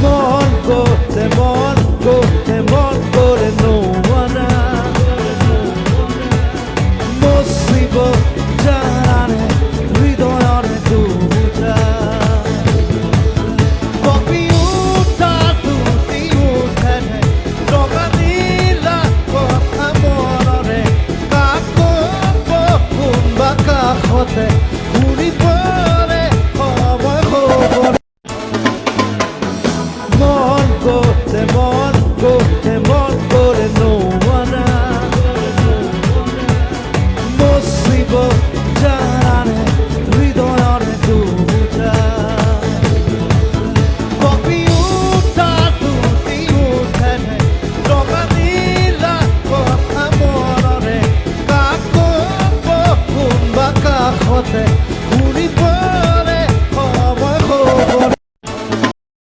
মন করতে মন করে নোয়ানা মুসিবত জানে হৃদয়রে দুজা কবি উঠা তুতি উঠে রঙানীলা কথা মনরে কোনবা কাষতে ঘূৰি পৰে সময় খবৰ মন করতে